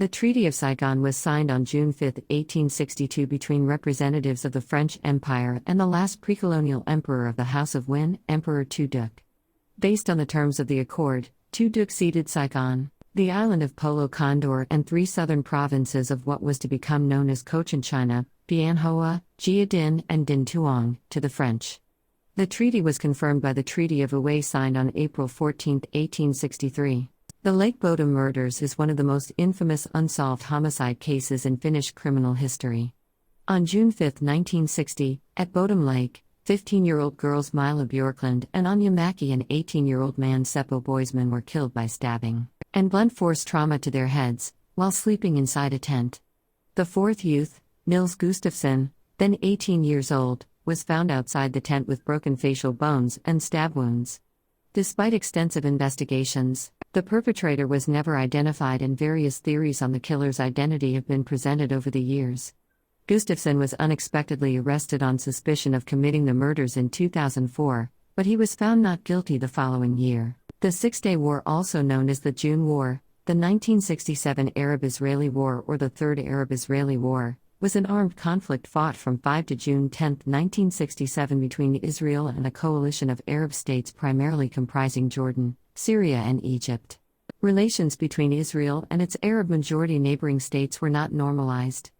The Treaty of Saigon was signed on June 5, 1862 between representatives of the French Empire and the last pre-colonial emperor of the House of Nguyen, Emperor Tu Duc. Based on the terms of the accord, Tu Duc ceded Saigon, the island of Polo Condor and 3 southern provinces of what was to become known as Cochin China, Bien Hoa, Gia Dinh and Din Tuong, to the French. The treaty was confirmed by the Treaty of Uwe signed on April 14, 1863. The Lake Bodom murders is one of the most infamous unsolved homicide cases in Finnish criminal history. On June 5, 1960, at Bodom Lake, 15-year-old girls Mila Bjorklund and Anya Mackey and 18-year-old man Seppo Boisman were killed by stabbing and blunt force trauma to their heads, while sleeping inside a tent. The fourth youth, Nils Gustafsson, then 18 years old, was found outside the tent with broken facial bones and stab wounds. Despite extensive investigations, the perpetrator was never identified and various theories on the killer's identity have been presented over the years. Gustafsson was unexpectedly arrested on suspicion of committing the murders in 2004, but he was found not guilty the following year. The Six-Day War, also known as the June War, the 1967 Arab-Israeli War or the Third Arab-Israeli War, was an armed conflict fought from 5 to June 10, 1967 between Israel and a coalition of Arab states primarily comprising Jordan, Syria and Egypt. Relations between Israel and its Arab-majority neighboring states were not normalized.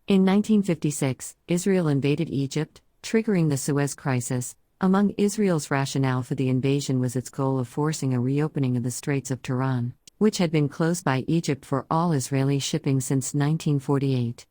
In 1956, Israel invaded Egypt, triggering the Suez Crisis. Among Israel's rationale for the invasion was its goal of forcing a reopening of the Straits of Tiran, which had been closed by Egypt for all Israeli shipping since 1948.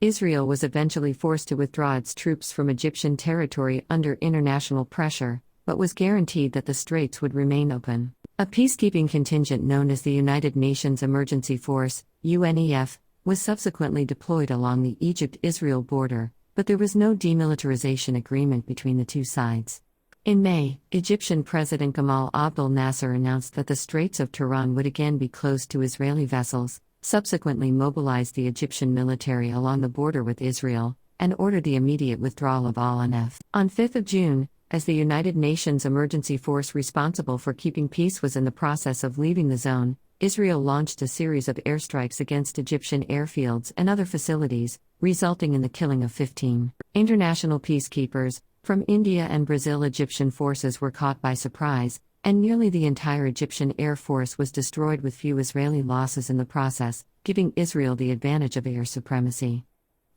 Israel was eventually forced to withdraw its troops from Egyptian territory under international pressure, but was guaranteed that the straits would remain open. A peacekeeping contingent known as the United Nations Emergency Force, UNEF, was subsequently deployed along the Egypt-Israel border, but there was no demilitarization agreement between the two sides. In May, Egyptian President Gamal Abdel Nasser announced that the Straits of Tiran would again be closed to Israeli vessels, subsequently mobilized the Egyptian military along the border with Israel, and ordered the immediate withdrawal of UNEF. On 5 June, as the United Nations emergency force responsible for keeping peace was in the process of leaving the zone, Israel launched a series of airstrikes against Egyptian airfields and other facilities, resulting in the killing of 15 international peacekeepers. From India and Brazil, Egyptian forces were caught by surprise, and nearly the entire Egyptian Air Force was destroyed with few Israeli losses in the process, giving Israel the advantage of air supremacy.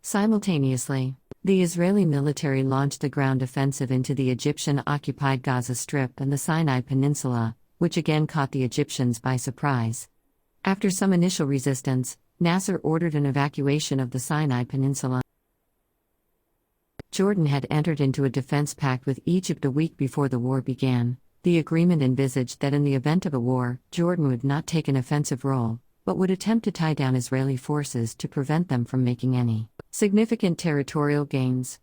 Simultaneously, the Israeli military launched a ground offensive into the Egyptian-occupied Gaza Strip and the Sinai Peninsula, which again caught the Egyptians by surprise. After some initial resistance, Nasser ordered an evacuation of the Sinai Peninsula. Jordan had entered into a defense pact with Egypt a week before the war began. The agreement envisaged that in the event of a war, Jordan would not take an offensive role, but would attempt to tie down Israeli forces to prevent them from making any significant territorial gains.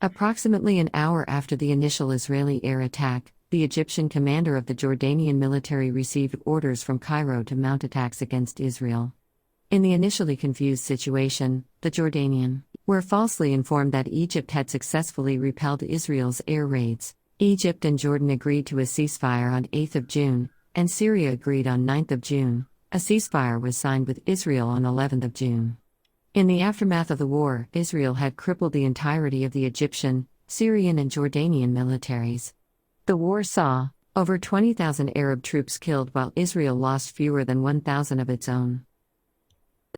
Approximately an hour after the initial Israeli air attack, the Egyptian commander of the Jordanian military received orders from Cairo to mount attacks against Israel. In the initially confused situation, the Jordanian were falsely informed that Egypt had successfully repelled Israel's air raids. Egypt and Jordan agreed to a ceasefire on 8 June, and Syria agreed on 9 June. A ceasefire was signed with Israel on 11 June. In the aftermath of the war, Israel had crippled the entirety of the Egyptian, Syrian and Jordanian militaries. The war saw over 20,000 Arab troops killed while Israel lost fewer than 1,000 of its own.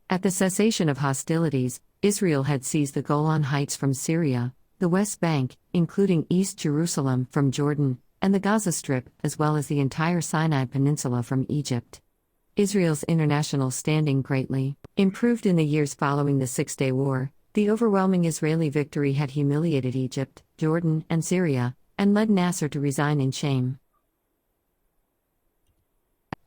At the cessation of hostilities, Israel had seized the Golan Heights from Syria, the West Bank, including East Jerusalem from Jordan, and the Gaza Strip, as well as the entire Sinai Peninsula from Egypt. Israel's international standing greatly improved in the years following the Six-Day War. The overwhelming Israeli victory had humiliated Egypt, Jordan, and Syria, and led Nasser to resign in shame.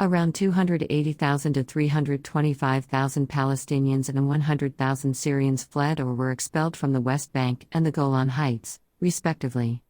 Around 280,000 to 325,000 Palestinians and 100,000 Syrians fled or were expelled from the West Bank and the Golan Heights, respectively.